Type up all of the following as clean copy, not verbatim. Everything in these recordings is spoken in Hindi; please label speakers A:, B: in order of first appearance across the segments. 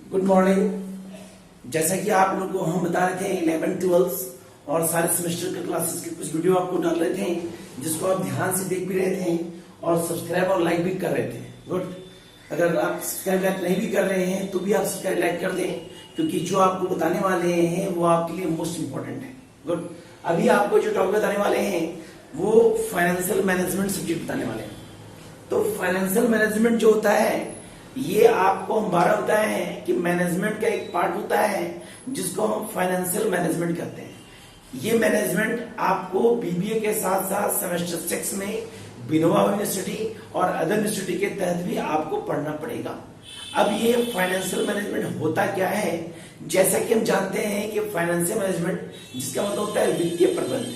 A: Good morning. जैसा कि आप लोग को हम बता रहे थे 11 12 और सारे सेमेस्टर के क्लासेस के कुछ वीडियो आपको डाल रहे थे, जिसको आप ध्यान से देख भी रहे थे और सब्सक्राइब और लाइक भी कर रहे थे। गुड। अगर आप सब्सक्राइब लाइक नहीं भी कर रहे हैं तो भी आप सब्सक्राइब लाइक कर दें, क्योंकि जो आपको बताने वाले हैं वो आपके लिए मोस्ट इंपॉर्टेंट है। गुड। अभी आपको जो टॉपिक बताने वाले हैं वो फाइनेंशियल मैनेजमेंट सब्जेक्ट बताने वाले हैं। तो फाइनेंशियल मैनेजमेंट जो होता है ये आपको हम 12 बताए हैं कि मैनेजमेंट का एक पार्ट होता है जिसको हम फाइनेंशियल मैनेजमेंट कहते हैं। ये मैनेजमेंट आपको बीबीए के साथ साथ सेमेस्टर 6 में विनोबा यूनिवर्सिटी और अदर यूनिवर्सिटी के तहत भी आपको पढ़ना पड़ेगा। अब ये फाइनेंशियल मैनेजमेंट होता क्या है, जैसा कि हम जानते हैं कि फाइनेंशियल मैनेजमेंट जिसका मतलब होता है वित्तीय प्रबंधन,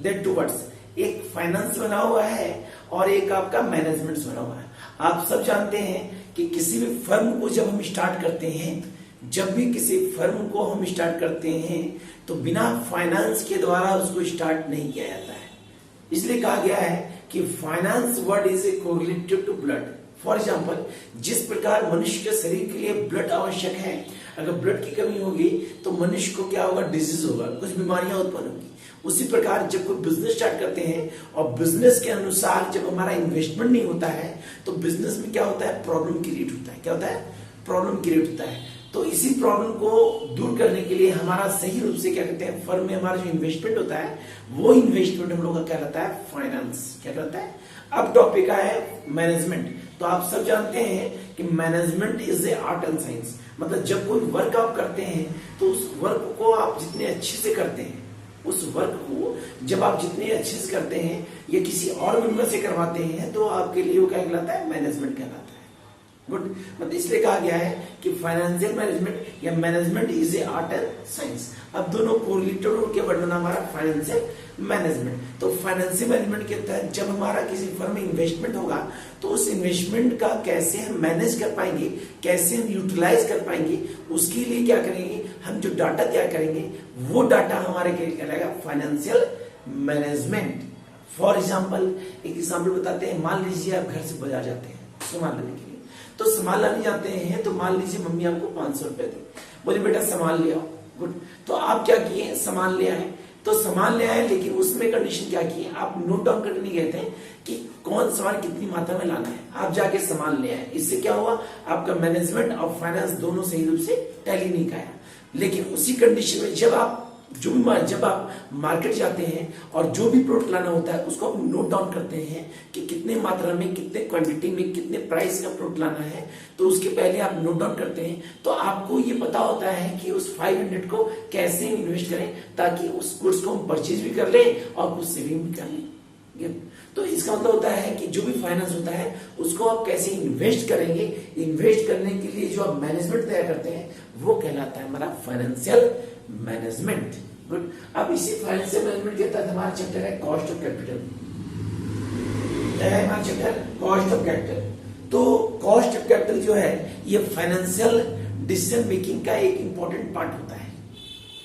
A: देयर टू वर्ड्स, एक फाइनेंस बना हुआ है और एक आपका मैनेजमेंट बना हुआ है। आप सब जानते हैं कि किसी भी फर्म को जब हम स्टार्ट करते हैं, जब भी किसी फर्म को हम स्टार्ट करते हैं तो बिना फाइनेंस के द्वारा उसको स्टार्ट नहीं किया जाता है। इसलिए कहा गया है कि finance word is correlated to blood. For example, जिस प्रकार मनुष्य के शरीर के लिए ब्लड आवश्यक है, अगर ब्लड की कमी होगी तो मनुष्य को क्या होगा, डिजीज होगा, कुछ बीमारियां उत्पन्न होगी। उसी प्रकार जब कोई बिजनेस स्टार्ट करते हैं और बिजनेस के अनुसार जब हमारा इन्वेस्टमेंट नहीं होता है तो बिजनेस में क्या होता है, प्रॉब्लम क्रिएट होता है। क्या होता है, प्रॉब्लम क्रिएट होता है। तो इसी प्रॉब्लम को दूर करने के लिए हमारा सही रूप से क्या कहते हैं, फर्म में हमारा जो इन्वेस्टमेंट होता है वो इन्वेस्टमेंट हम लोग का क्या रहता है, फाइनेंस। क्या रहता है। अब टॉपिक है मैनेजमेंट। तो आप सब जानते हैं कि management is a art and science. मतलब जब कोई वर्क आप करते हैं तो उस वर्क को आप जितने अच्छे से करते हैं, उस वर्क को जब आप जितने अच्छे से करते हैं या किसी और मेंबर से करवाते हैं तो आपके लिए वो क्या कहलाता है, मैनेजमेंट कहलाता है। गुड। मतलब इसलिए कहा गया है कि फाइनेंशियल मैनेजमेंट या management is a art and science. अब दोनों कोरिलेटेड होकर वर्णन हमारा फाइनेंशियल मैनेजमेंट। तो फाइनेंशियल मैनेजमेंट के तहत जब हमारा किसी फर्म में इन्वेस्टमेंट होगा तो उस इन्वेस्टमेंट का कैसे हम मैनेज कर पाएंगे, कैसे हम यूटिलाइज कर पाएंगे, उसके लिए क्या करेंगे, हम जो डाटा तैयार करेंगे वो डाटा हमारे क्या कहलाएगा, फाइनेंशियल मैनेजमेंट। फॉर एग्जाम्पल, एक एग्जाम्पल बताते हैं। मान लीजिए आप घर से बाजार जाते हैं सामान लेने के लिए, तो सामान लाने जाते हैं तो मान लीजिए मम्मी आपको 500 रुपए दी, बोले बेटा सामान ले आओ। गुड। तो आप क्या किए, सामान ले आए। तो सामान ले आए, लेकिन उसमें कंडीशन क्या की, आप नोट डाउन करने नहीं गए थे कि कौन सामान कितनी मात्रा में लाना है, आप जाके सामान ले आए। इससे क्या हुआ, आपका मैनेजमेंट और फाइनेंस दोनों सही रूप से टैली नहीं खाया। लेकिन उसी कंडीशन में जब आप मार्केट जाते हैं और जो भी प्रोडक्ट लाना होता है उसको आप नोट डाउन करते हैं कि कितने मात्रा में, कितने क्वांटिटी में, कितने प्राइस का प्रोडक्ट लाना है, तो उसके पहले आप नोट डाउन करते हैं। तो आपको ये पता होता है कि उस 500 को कैसे इन्वेस्ट करें ताकि उस गुड्स को हम परचेज भी कर लें और कुछ सेविंग भी कर लें। तो इसका मतलब होता है कि जो भी फाइनेंस होता है उसको आप कैसे इन्वेस्ट करेंगे, इन्वेस्ट करने के लिए जो आप मैनेजमेंट तैयार करते हैं वो कहलाता है हमारा फाइनेंशियल मैनेजमेंट। गुड। अब इसी फाइनेंशियल मैनेजमेंट के तहत हमारा चैप्टर है कॉस्ट ऑफ कैपिटल। हमारा चैप्टर कॉस्ट ऑफ कैपिटल। तो कॉस्ट ऑफ कैपिटल जो है ये फाइनेंशियल डिसीजन मेकिंग का एक इंपॉर्टेंट पार्ट होता है।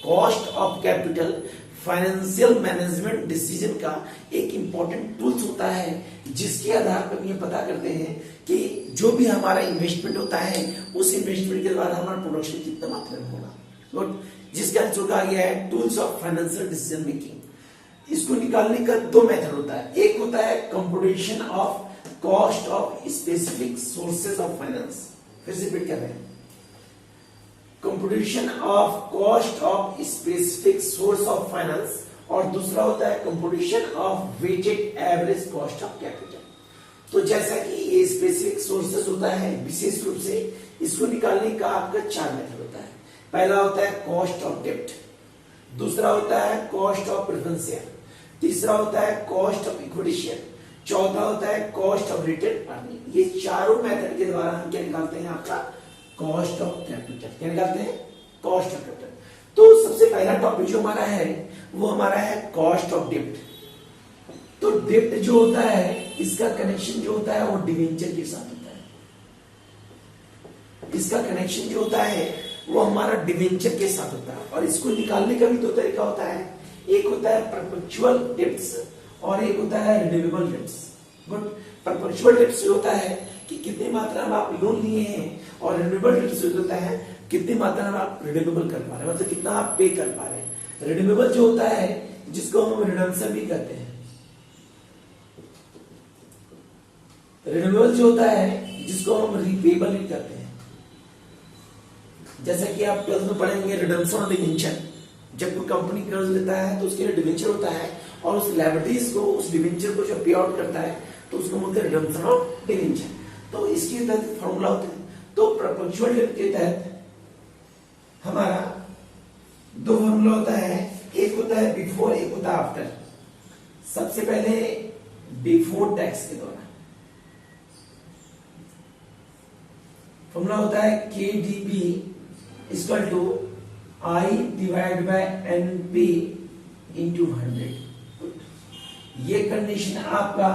A: Cost of capital financial management decision का एक इंपॉर्टेंट टूल्स होता है, जिसके आधार पर ये पता करते हैं कि जो भी हमारा इन्वेस्टमेंट होता है उस इन्वेस्टमेंट के द्वारा हमारा प्रोडक्शन कितना मात्रा में होगा। गुड। जिसका आंसर कहा गया है tools of financial decision making. इसको निकालने का दो मेथड होता है। एक होता है computation of cost of specific sources of finance. फिर से रिपीट कर रहे हैं, computation of cost of specific source of finance, और दूसरा होता है computation of weighted average cost of capital. तो जैसा कि ये स्पेसिफिक सोर्सेज होता है विशेष रूप से, इसको निकालने का आपका 4 मेथड होता है। पहला होता है कॉस्ट ऑफ डेब्ट, दूसरा होता है कॉस्ट ऑफ प्रेफरेंस शेयर, तीसरा होता है कॉस्ट ऑफ इक्विटी शेयर, चौथा होता है कॉस्ट ऑफ रिटेन अर्निंग। ये चारों मेथड के द्वारा हम क्या निकालते हैं, आपका कॉस्ट ऑफ कैपिटल। क्या निकालते हैं, कॉस्ट ऑफ कैपिटल। तो सबसे पहला टॉपिक जो हमारा है वो हमारा है कॉस्ट ऑफ डेब्ट। तो डेब्ट जो होता है इसका कनेक्शन जो होता है वो डिवेंचर के साथ होता है। इसका कनेक्शन जो होता है वो हमारा डिवेंचर के साथ होता है, और इसको निकालने का भी दो तरीका होता है। एक होता है परपेचुअल डेब्ट्स और एक होता है renewable debts. Good. Perpetual debts होता है कि कितनी मात्रा में आप लोन लिए हैं, और रिन्यूएबल डेब्ट्स होता है कितनी मात्रा में आप रिडीमेबल कर पा रहे हैं, मतलब कितना आप पे कर पा रहे हैं। रिडीमेबल जो होता है जिसको हम रिडम्पशन भी कहते हैं, रिडीमेबल जो होता है जिसको हम रिपेबल भी कहते हैं। जैसा कि आप 12th में पढ़ेंगे रिडम्पशन और डिवेंचर। जब कोई कंपनी कर्ज लेता है तो उसके लिए डिवेंचर होता है और उस लायबिलिटीज को, उस डिवेंचर को जब पे आउट करता है तो उसको बोलते हैं रिडम्पशन और डिवेंचर। तो इसके तहत फॉर्मूला होता है। तो परपेचुअल डेट के तहत हमारा दो फॉर्मूला होता है, एक होता है बिफोर, एक होता है आफ्टर। सबसे पहले बिफोर टैक्स के दौरान फॉर्मूला होता है KDP equal to I divide by NP into 100। ये कंडीशन आपका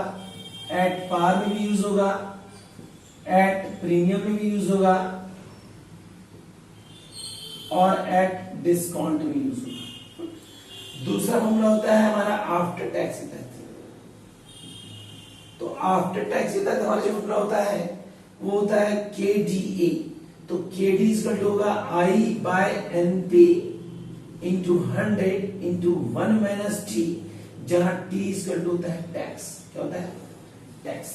A: एट पार में भी यूज होगा, एट प्रीमियम में भी यूज होगा और एट डिस्काउंट में यूज होगा। दूसरा फॉर्मूला होता है हमारा आफ्टर टैक्स के तहत। तो आफ्टर टैक्स के तहत हमारा जो फॉर्मूला होता है वो होता है KDA। तो KD इक्वल टू होगा I by NP into 100 into 1 minus T, जहां T इक्वल टू होता है टैक्स। क्या होता है? टैक्स।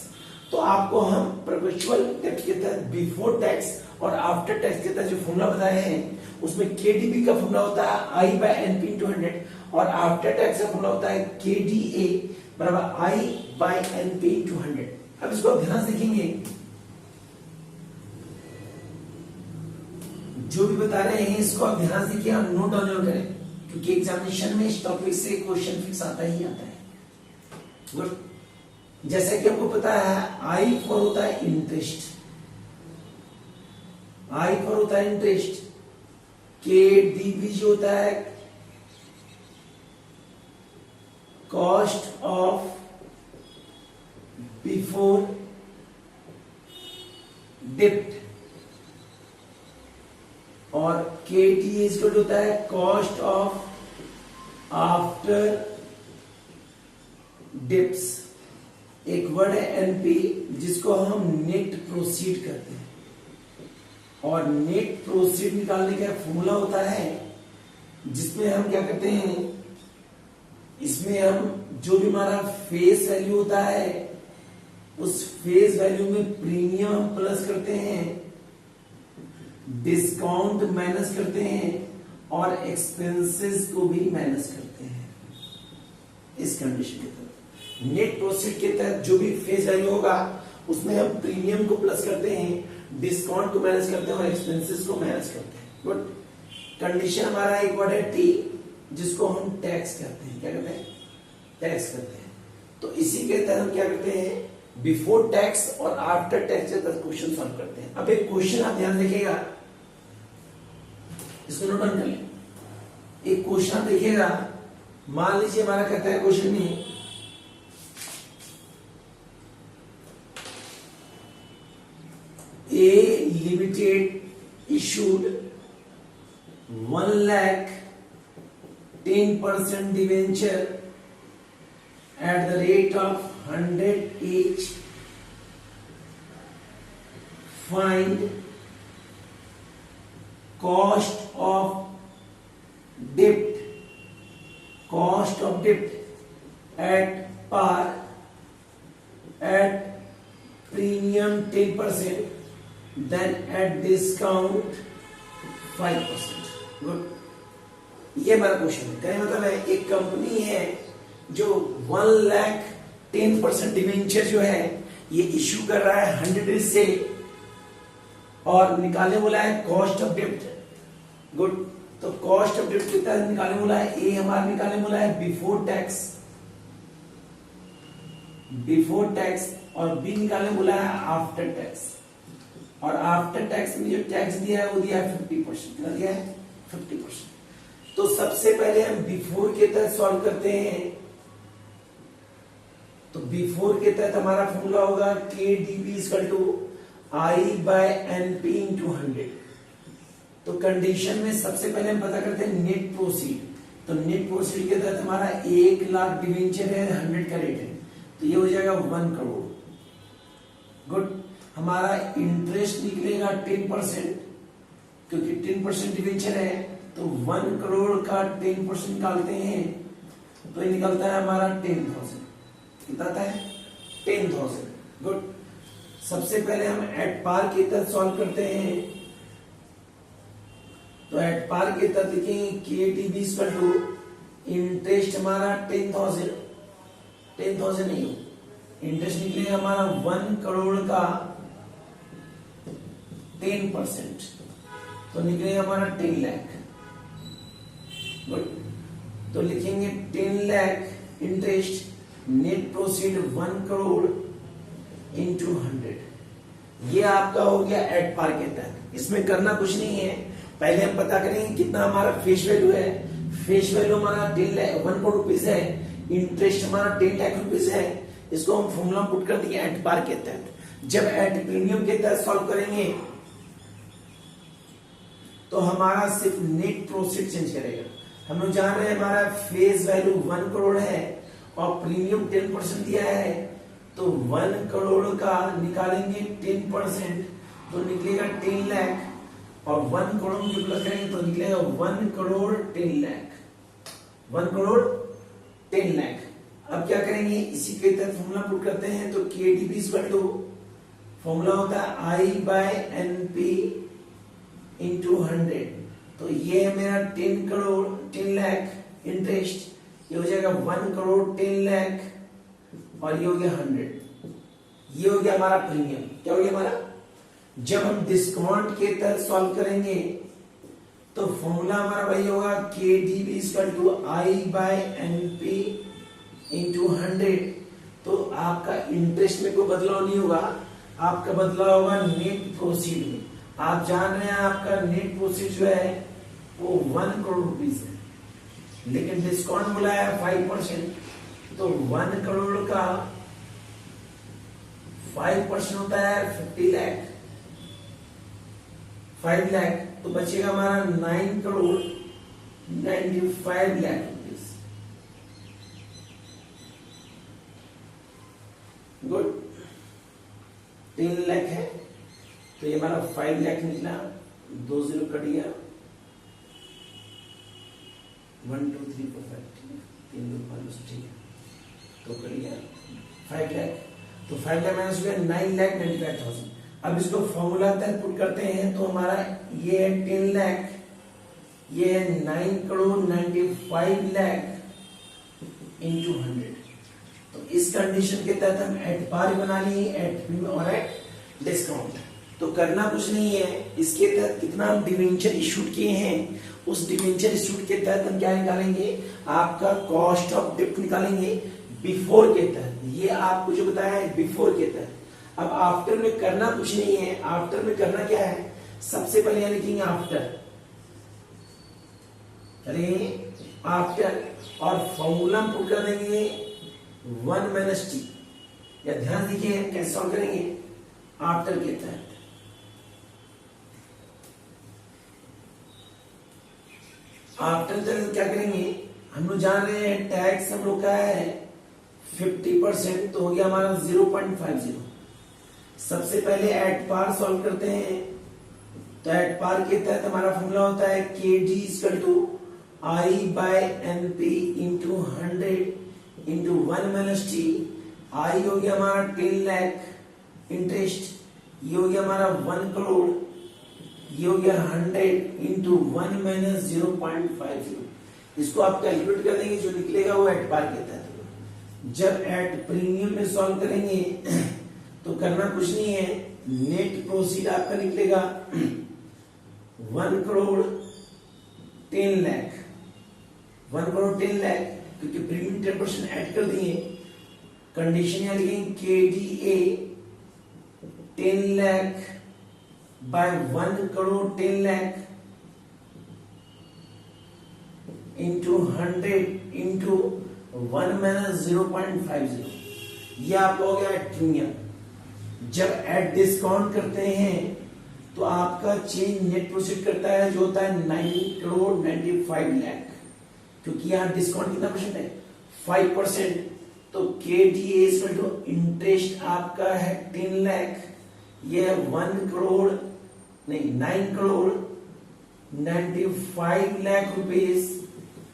A: तो आपको हम परपेचुअल डेट के तहत बिफोर टैक्स और आफ्टर टैक्स के तहत जो फॉर्मूला बताए हैं उसमें KDP का फॉर्मूला होता है I बाय NP इंटू 100 और आफ्टर टैक्स का फॉर्मूला होता है KDA बराबर I बाय NP इंटू 100। अब इसको आप ध्यान से देखेंगे, जो भी बता रहे हैं इसको आप ध्यान से देखिए, आप नोट डाउन जरूर करें क्योंकि एग्जामिनेशन में इस टॉपिक से क्वेश्चन फिक्स आता ही आता है। गुड। जैसे कि आपको पता है आई फॉर होता है इंटरेस्ट, आई फॉर होता है इंटरेस्ट, KDP जो होता है कॉस्ट ऑफ बिफोर डिप्ट और KT इक्वल होता है कॉस्ट ऑफ आफ्टर डिप्स। एक वर्ड है NP जिसको हम नेट प्रोसीड करते हैं और नेट प्रोसीड निकालने का फॉर्मूला होता है जिसमें हम क्या करते हैं, इसमें हम जो भी हमारा फेस वैल्यू होता है उस फेस वैल्यू में प्रीमियम हम प्लस करते हैं, डिस्काउंट माइनस करते हैं और एक्सपेंसेस को भी माइनस करते हैं। इस कंडीशन के तहत नेट प्रोसीड के तहत जो भी फेस वैल्यू होगा उसमें हम प्रीमियम को प्लस करते हैं, डिस्काउंट को माइनस करते हैं और एक्सपेंसेस को माइनस करते हैं। गुड। कंडीशन हमारा एक वर्ड है T जिसको हम टैक्स कहते हैं। क्या कहते हैं? टैक्स करते हैं। तो इसी के तहत हम क्या करते हैं, बिफोर टैक्स और आफ्टर टैक्स के तहत क्वेश्चन सॉल्व करते हैं। अब एक क्वेश्चन आप ध्यान देखिएगा, इसको नोट डाउन कर लें। एक क्वेश्चन देखिएगा, मान लीजिए हमारा कहता है क्वेश्चन में A limited issued 1,10% debenture at the rate of 100 each. Find cost of debt at par, at premium 10%, then at discount 5%. Good. ये हमारा क्वेश्चन है। कहने मतलब है एक कंपनी है जो 1,10% डिवेंचर जो है ये इश्यू कर रहा है 100 डेज से और निकालने बोला है कॉस्ट ऑफ डेब्ट। गुड। तो कॉस्ट ऑफ डेब्ट कितना निकालने बोला है, ए हमारा निकालने बोला है बिफोर टैक्स और बी निकालने बोला है आफ्टर टैक्स। और आफ्टर टैक्स में जो टैक्स दिया है वो दिया है 50%। कितना दिया है? 50%। तो सबसे पहले हम बिफोर के तहत सॉल्व करते हैं। तो बिफोर के तहत हमारा फॉर्मूला होगा KDP equal to I by NP into 100। तो कंडीशन में सबसे पहले हम पता करते हैं नेट प्रोसीड। तो नेट प्रोसीड के तहत हमारा 1 लाख डिवेंचर है, 100 का रेट है, तो ये हो जाएगा 1 करोड़। गुड। हमारा इंटरेस्ट निकलेगा 10%। क्योंकि 10% डिवेंचर है तो 1 करोड़ का 10% निकालते हैं तो ये निकलता है हमारा 10,000। कितना आता है? 10,000। गुड। सबसे पहले हम एट पार के तहत सॉल्व करते हैं। तो एट पार के तहत लिखेंगे KTB इक्वल टू इंटरेस्ट हमारा 10,000 नहीं हो, इंटरेस्ट निकलेगा हमारा 1 करोड़ का 10%, तो निकलेगा हमारा 10 लाख। गुड। तो लिखेंगे 10 lakh interest, net proceed 1 crore into 100। ये आपका हो गया एट पार के तहत। इसमें करना कुछ नहीं है, पहले हम पता करेंगे कितना हमारा फेस वैल्यू है। फेस वैल्यू हमारा 1 करोड़ रुपीज है, इंटरेस्ट हमारा 10 लाख रुपीज है। इसको हम फॉर्मूला पुट कर दिए एट पार के तहत। जब एट प्रीमियम के तहत सॉल्व करेंगे तो हमारा सिर्फ नेट प्रोसीड चेंज करेगा। हम लोग जान रहे हैं हमारा फेस वैल्यू 1 करोड़ है और प्रीमियम 10% दिया है, तो 1 करोड़ का निकालेंगे 10% तो निकलेगा 10 लाख, और 1 करोड़ में प्लस करेंगे तो निकलेगा 1 करोड़ 10 लाख। 1 करोड़ 10 लाख। अब क्या करेंगे, इसी के तहत फॉर्मूला पुट करते हैं। तो KDB इक्वल टू फॉर्मूला होता है I/NP इंटू 100। तो ये है मेरा 10 करोड़ 10 लाख इंटरेस्ट, ये हो जाएगा 1 करोड़ 10 लाख और ये हो गया 100। ये हो गया हमारा प्रीमियम। क्या हो गया हमारा? जब हम डिस्काउंट के तहत सॉल्व करेंगे तो फॉर्मूला हमारा वही होगा KDB equal to I/NP into 100। तो आपका इंटरेस्ट में कोई बदलाव नहीं होगा, आपका बदलाव होगा नेट प्रोसीड में। आप जान रहे हैं आपका नेट प्रोसीड जो है वो 1 करोड़ रुपीज है, लेकिन डिस्काउंट बोला है 5%, तो 1 करोड़ का 5% होता है 50 लाख, 5 लाख, तो बचेगा हमारा 9 करोड़ 95 लाख रुपीज। गुड। 3 लाख है तो ये हमारा 5 लाख निकला, 2 0 कट गया, 1 2 3 4 5, ठीक है, 3 2 5, ठीक है, तो कट गया 5 लाख। तो 5 लाख माइनस हुआ 9,95,000। अब इसको फॉर्मूला तहत पुट करते हैं तो हमारा ये है 10 लाख, ये है 9 करोड़ 95 लाख इंटू 100। तो इस कंडीशन के तहत हम एट पार बना लिए, एट प्रीमियम और एट डिस्काउंट। तो करना कुछ नहीं है, इसके तहत कितना हम डिवेंचर इशूड किए हैं, उस डिवेंचर इशूड के तहत हम क्या निकालेंगे, आपका कॉस्ट ऑफ डेप्ट निकालेंगे बिफोर के तहत। ये आपको जो बताया है बिफोर के तहत। अब आफ्टर में करना कुछ नहीं है, आफ्टर में करना क्या है, सबसे पहले यहां लिखेंगे आफ्टर, आफ्टर, और फॉर्मूला पुट कर देंगे 1 माइनस टी। या ध्यान दीजिए कैसे सॉल्व करेंगे आफ्टर के तहत। आफ्टर तक क्या करेंगे, हम लोग जान रहे हैं टैक्स हम लोग का है 50%, तो हो गया हमारा 0.50। सबसे पहले एट पार सॉल्व करते हैं। तो एट पार के तहत हमारा फॉर्मूला होता है KD equal to I/NP into 100 into 1 minus T. I हो गया हमारा 10 लाख इंटरेस्ट, ये हो गया हमारा 1 करोड़, ये हो गया 100 इंटू 1 माइनस 0.50। इसको आप कैलकुलेट कर देंगे, जो निकलेगा वो एट पार के तहत। जब एट प्रीमियम में सॉल्व करेंगे तो करना कुछ नहीं है, नेट प्रोसीड आपका निकलेगा 1 करोड़ 10 लाख, 1 करोड़ 10 लाख, क्योंकि प्रीमियम 10% ऐड कर दिए। कंडीशन यहां लिखेंगे KDA 10 lakh by 1 crore 10 lakh into 100 into 1 minus 0.50। ये आपका हो गया प्रीमियम। जब एट डिस्काउंट करते हैं तो आपका चेंज नेट प्रोसीड करता है, जो होता है 9 करोड़ 95 लाख, क्योंकि यहाँ डिस्काउंट कितना परसेंट है 5%। तो KDA इक्वल टू इंटरेस्ट आपका है 10 लाख, ये है 1 करोड़ नहीं 9 crore 95 lakh rupees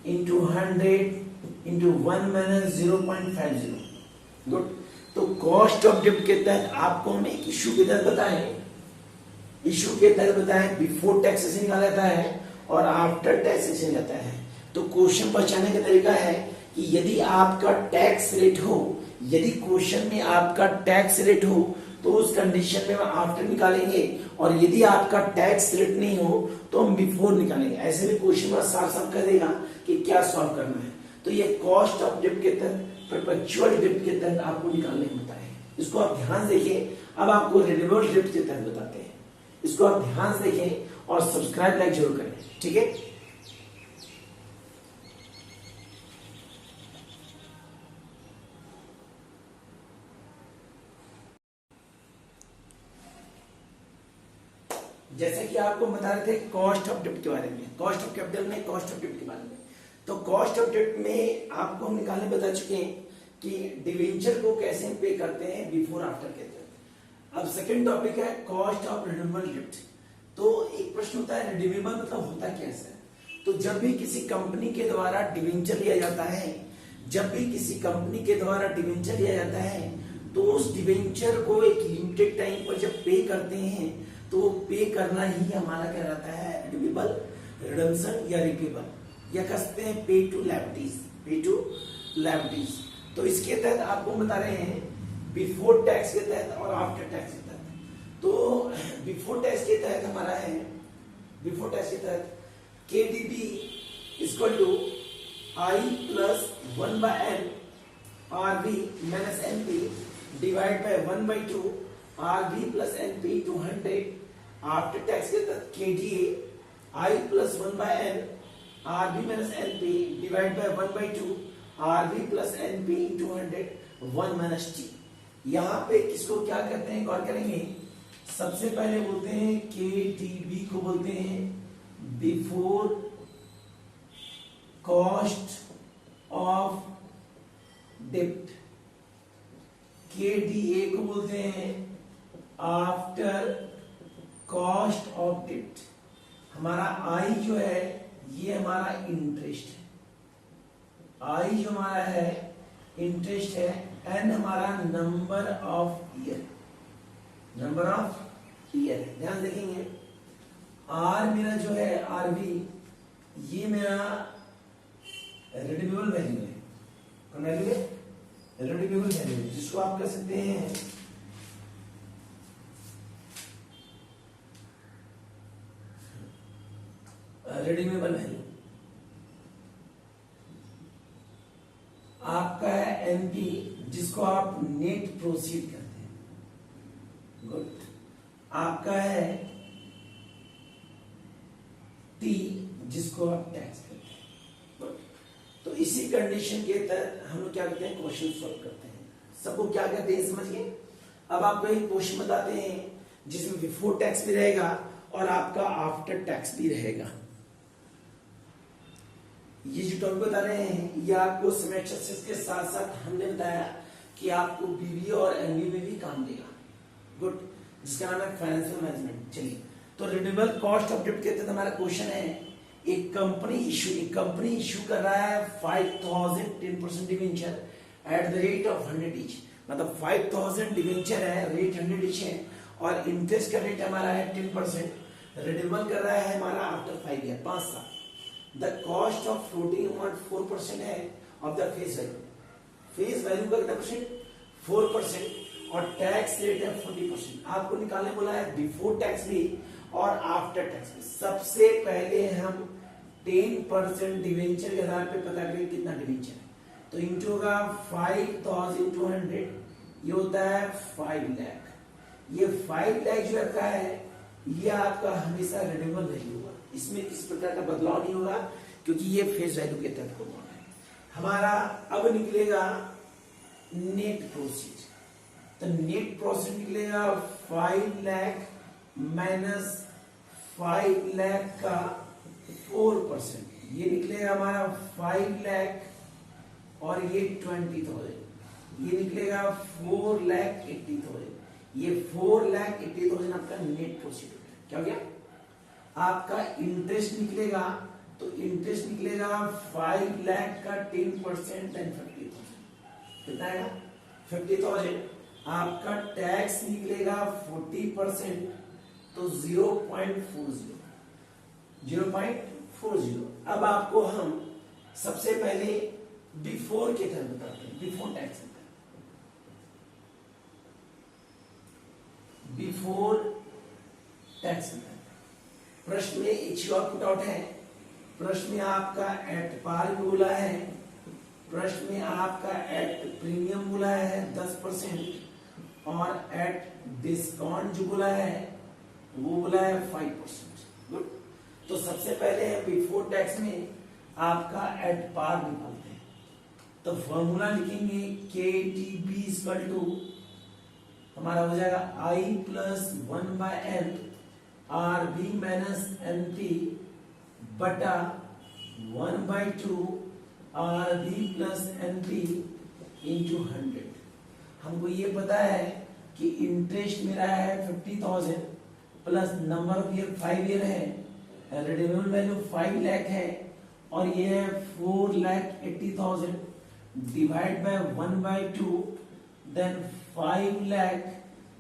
A: into 100 into 1 minus 0.50. Good. तो कॉस्ट ऑफ डेब्ट के तहत आपको हम एक इश्यू के तहत बताएं बिफोर टैक्सेशन निकाला जाता है और आफ्टर टैक्सेशन जाता है. तो क्वेश्चन पहचानने का तरीका है कि यदि आपका टैक्स रेट हो, यदि क्वेश्चन में आपका टैक्स रेट हो तो उस कंडीशन में हम आफ्टर निकालेंगे, और यदि आपका टैक्स रेट नहीं हो तो हम बिफोर निकालेंगे. ऐसे भी क्वेश्चन में साफ साफ कर देगा कि क्या सॉल्व करना है. तो ये कॉस्ट ऑफ डेब्ट के तहत, परपेचुअल डेब्ट के तहत आपको निकालने होता है. इसको आप ध्यान देखिए. अब आपको रिन्यूएबल डेब्ट के तहत बताते हैं. इसको आप ध्यान से देखें और सब्सक्राइब लाइक जरूर करें. ठीक है. जैसे कि आपको बता रहे थे कॉस्ट ऑफ डेब्ट के बारे में, कॉस्ट ऑफ कैपिटल में, कॉस्ट ऑफ डेब्ट के बारे में. तो कॉस्ट ऑफ डेब्ट में आपको हम निकालने बता चुके हैं कि डिवेंचर को कैसे पे करते हैं बिफोर आफ्टर के तहत. अब सेकंड टॉपिक है कॉस्ट ऑफ रिन्यूएबल डेब्ट. तो एक प्रश्न होता है रिडीमेबल मतलब होता क्या है. तो जब भी किसी कंपनी के द्वारा डिवेंचर लिया जाता है, तो उस डिवेंचर को एक लिमिटेड टाइम पर जब पे करते हैं तो पे करना ही हमारा क्या रहता है रिडीमेबल, रिडम्पशन या रिपेबल, या कहते हैं पे टू लायबिलिटीज. तो इसके तहत आपको बता रहे हैं बिफोर टैक्स के तहत और आफ्टर टैक्स के तहत. तो बिफोर टैक्स के तहत हमारा है, बिफोर टैक्स के तहत KDB equal to I plus 1/n RB minus NP divide by 1/2 RB plus NP to 100. After tax के तहत KDA I plus 1/n RB minus NP divide by 1/2 RB plus NP to 100 1 minus T. यहाँ पे किसको क्या कहते हैं गौर करेंगे. सबसे पहले बोलते हैं KDB को बोलते हैं बिफोर कॉस्ट ऑफ डेब्ट. KDA को बोलते हैं आफ्टर कॉस्ट ऑफ डेब्ट. हमारा I जो है ये हमारा इंटरेस्ट है, I जो हमारा है इंटरेस्ट है, N हमारा नंबर ऑफ ईयर है. ध्यान देखेंगे R मेरा जो है RV ये मेरा रिडीमेबल वैल्यू है. कौन वैल्यू है? रिडीमेबल वैल्यू, जिसको आप कह सकते हैं रिडीमेबल वैल्यू. आपका है NP जिसको आप नेट प्रोसीड कहते हैं. गुड. आपका है T जिसको आप टैक्स कहते हैं. गुड. तो इसी कंडीशन के तहत हम लोग क्या करते हैं क्वेश्चन सॉल्व करते हैं. सबको क्या कहते हैं समझ गए. अब आपको एक क्वेश्चन बताते हैं जिसमें बिफोर टैक्स भी रहेगा और आपका आफ्टर टैक्स भी रहेगा. ये जो टॉपिक बता रहे हैं ये आपको सेमेस्टर के साथ साथ हमने बताया कि आपको BBA और MBA में भी काम देगा. गुड. जिसका नाम है फाइनेंशियल मैनेजमेंट. चलिए, तो रिन्यूएबल कॉस्ट ऑफ डेब्ट के तहत हमारा क्वेश्चन है एक कंपनी इश्यू कर रहा है 5000 10% debenture at the rate of 100 each. मतलब 5000 डिवेंचर है, रेट 100 ईच है, और इंटरेस्ट का रेट हमारा है 10%. रिन्यूएबल कर रहा है हमारा आफ्टर 5 ईयर, 5 साल. The cost of floating amount 4% है of the face value. Face value का कितना परसेंट? 4%. और टैक्स रेट है 40%. आपको निकालने बोला है बिफोर टैक्स भी और आफ्टर टैक्स भी. सबसे पहले हम 10% डिवेंचर के आधार पे पता करें कितना डिवेंचर है. तो इंटू होगा 5200, ये होता है 5 लाख. ये 5 लाख जो रखा है ये आपका हमेशा रिन्यूएबल वैल्यू होगा. इसमें किस प्रकार का बदलाव नहीं होगा क्योंकि ये फेस वैल्यू के तहत होगा. हमारा अब निकलेगा नेट प्रोसीड. तो नेट प्रोसीड निकलेगा 5 लाख माइनस 5 लाख का 4%. ये निकलेगा हमारा 5 लाख और ये 20,000. ये निकलेगा 4,80,000. ये 4,80,000 आपका नेट प्रोसीड हो गया. क्या हो गया? आपका इंटरेस्ट निकलेगा, तो इंटरेस्ट निकलेगा 5 लाख का 10% एंड 50,000 कितना आएगा 50,000। आपका टैक्स निकलेगा 40%, तो 0.40। अब आपको हम सबसे पहले बिफोर के तरह बताते हैं, बिफोर टैक्स बिफोर टैक्स प्रश्न में एक और पुट आउट है। प्रश्न में आपका एट पार बोला है, प्रश्न में आपका एट प्रीमियम बोला है 10%, और एट डिस्काउंट जो बोला है वो बोला है 5%। गुड। तो सबसे पहले बिफोर टैक्स में आपका एट पार निकालते हैं, तो फॉर्मूला लिखेंगे KTB इक्वल टू हमारा हो जाएगा I plus 1/n RB minus NP बटा 1/2 RB प्लस NP इंटू 100। हमको ये पता है कि इंटरेस्ट मेरा है 50,000 plus number of year 5 year है, रिडेमेबल वैल्यू 5 लाख है, और ये है 4,80,000 divide by 1/2, then 5 lakh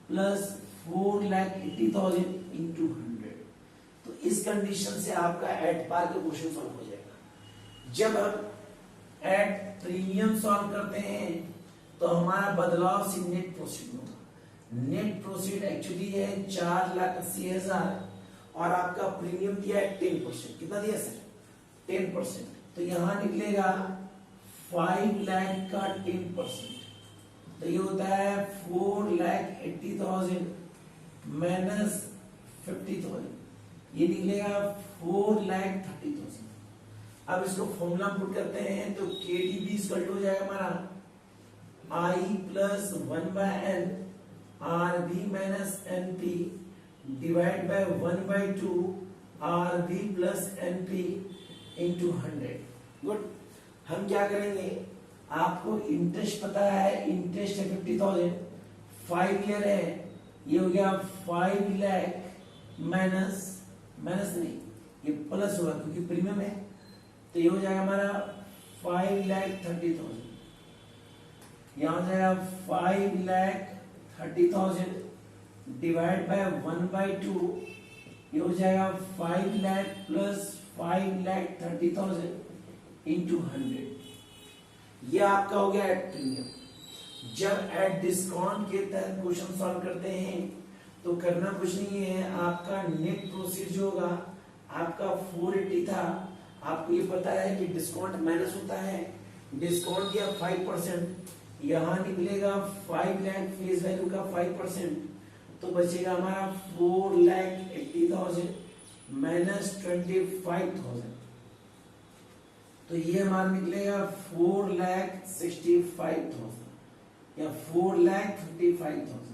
A: plus 4,80,000 into 100। तो इस कंडीशन से आपका एट पार का क्वेश्चन सॉल्व हो जाएगा। जब हम एट प्रीमियम सॉल्व करते हैं तो हमारा बदलाव से नेट प्रोसीड होगा। नेट प्रोसीड एक्चुअली है 4,80,000 और आपका प्रीमियम दिया है 10%। कितना दिया सर 10%, तो यहां निकलेगा 5 लाख का 10%, तो ये होता है 4,80,000 माइनस 50,000, ये निकलेगा 4,30,000। अब इसको फॉर्मूला पुट करते हैं तो KDB इक्वल टू हो जाएगा हमारा I plus 1/n RB minus NP divide by 1/2 RB plus NP into 100। Good. हम क्या करेंगे, आपको इंटरेस्ट पता है, इंटरेस्ट है 50,000, 5 ईयर है, ये हो गया 5 लाख माइनस नहीं, ये प्लस होगा क्योंकि प्रीमियम है, तो ये हो जाएगा हमारा 5,30,000। यहां हो जाएगा 5,30,000 डिवाइड बाय 1/2, ये हो जाएगा 5 लाख प्लस 5,30,000 इंटू 100। ये आपका हो गया एट प्रीमियम। जब एट डिस्काउंट के तहत क्वेश्चन सॉल्व करते हैं तो करना कुछ नहीं है, आपका नेट प्रोसीड जो होगा आपका 480 था, आपको ये पता है कि डिस्काउंट माइनस होता है, डिस्काउंट दिया 5%, यहां निकलेगा 5 लाख फेस वैल्यू का 5%, तो बचेगा हमारा 4,80,000 माइनस 25,000, तो ये हमारा निकलेगा 4,65,000 या 4,55,000।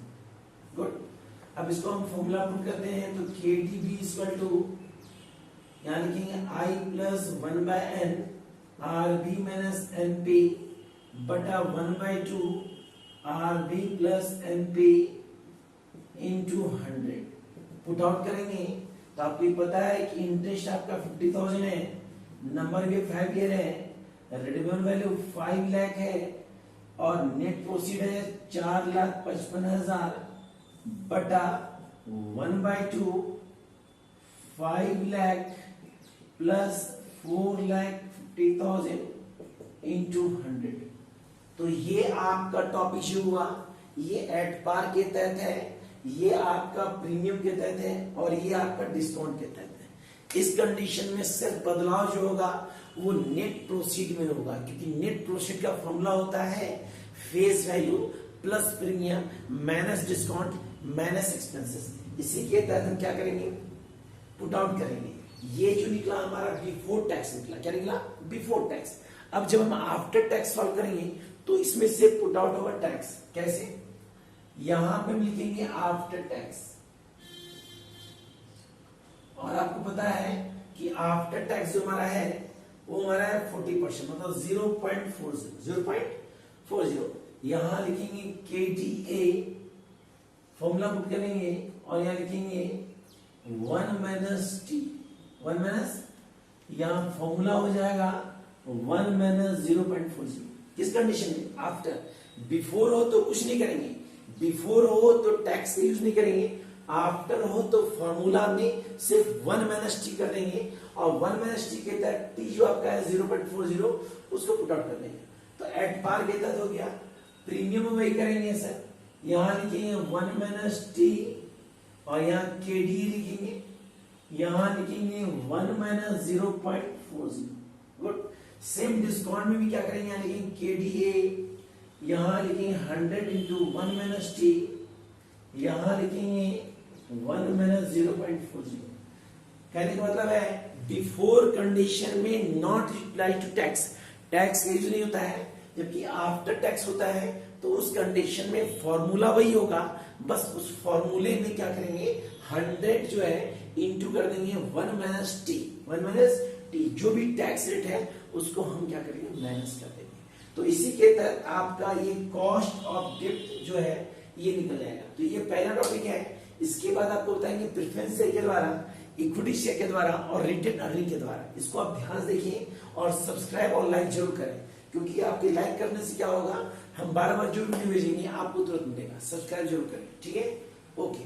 A: गुड। अब इसको हम फॉर्मूला पुट करते हैं तो KTB इक्वल टू यहां लिखेंगे I plus 1/n RB minus NP बटा 1/2 RB plus NP into 100। Put out करेंगे तो आपको ये पता है कि इंटरेस्ट आपका 50,000 है, नंबर भी 5 ईयर है, रिडेमेबल वैल्यू 5 लाख है, और नेट प्रोसीड है 4,55,000 बटा 1/2 5 लाख प्लस 4,50,000 इंटू 100। तो ये आपका टॉप इश्यू हुआ, ये एट पार के तहत है, ये आपका प्रीमियम के तहत है, और ये आपका डिस्काउंट के तहत है। इस कंडीशन में सिर्फ बदलाव जो होगा वो नेट प्रोसीड में होगा, क्योंकि नेट प्रोसीड का फॉर्मूला होता है face value plus premium minus discount minus expenses. इसी के तहत हम क्या करेंगे, पुट आउट करेंगे। ये जो निकला हमारा बिफोर टैक्स निकला, क्या निकला बिफोर टैक्स। अब जब हम आफ्टर टैक्स सॉल्व करेंगे तो इसमें से पुट आउट होगा टैक्स। कैसे, यहां पे हम लिखेंगे आफ्टर टैक्स, और आपको पता है कि आफ्टर टैक्स जो हमारा है वो हमारा है 40%, मतलब 0.40। यहां लिखेंगे KTA, फॉर्मूला पुट करेंगे और यहां लिखेंगे 1 माइनस टी, 1 माइनस, यहां फॉर्मूला हो जाएगा 1 माइनस 0.40। किस कंडीशन में? आफ्टर। बिफोर हो तो कुछ नहीं करेंगे, बिफोर हो तो टैक्स का यूज नहीं करेंगे, आफ्टर हो तो फॉर्मूला में सिर्फ 1 माइनस टी कर देंगे और 1 माइनस टी के तहत टी जो आपका है 0.40 उसको पुट आउट कर देंगे। तो एट पार के तहत हो गया। प्रीमियम वही करेंगे सर, यहां लिखेंगे 1 माइनस टी और यहाँ के डी लिखेंगे, यहां लिखेंगे 1 माइनस 0.40। गुड। सेम डिस्काउंट में भी क्या करेंगे, यहाँ लिखेंगे के डी ए, यहां लिखेंगे 100 इंटू 1 माइनस टी, यहां लिखेंगे 1 माइनस 0.40। कहने का मतलब है बिफोर कंडीशन में not apply to tax, tax use नहीं होता है, जबकि आफ्टर टैक्स होता है तो उस कंडीशन में फॉर्मूला वही होगा, बस उस फॉर्मूले में क्या करेंगे 100 जो है इंटू कर देंगे 1 माइनस टी, 1 माइनस टी, जो भी टैक्स रेट है उसको हम क्या करेंगे माइनस कर देंगे। तो इसी के तहत आपका ये कॉस्ट ऑफ गिफ्ट जो है ये निकल जाएगा। तो ये पहला टॉपिक है। इसके बाद आपको बताएंगे प्रेफरेंस शेयर के द्वारा, इक्विटी शेयर के द्वारा और रिटेन अर्निंग के द्वारा। इसको आप ध्यान से देखिए और सब्सक्राइब और लाइक जरूर करें, क्योंकि आपके लाइक करने से क्या होगा, हम बार बार जो वीडियो भेजेंगे आपको तुरंत मिलेगा। सब्सक्राइब जरूर करें, ठीक है? ओके।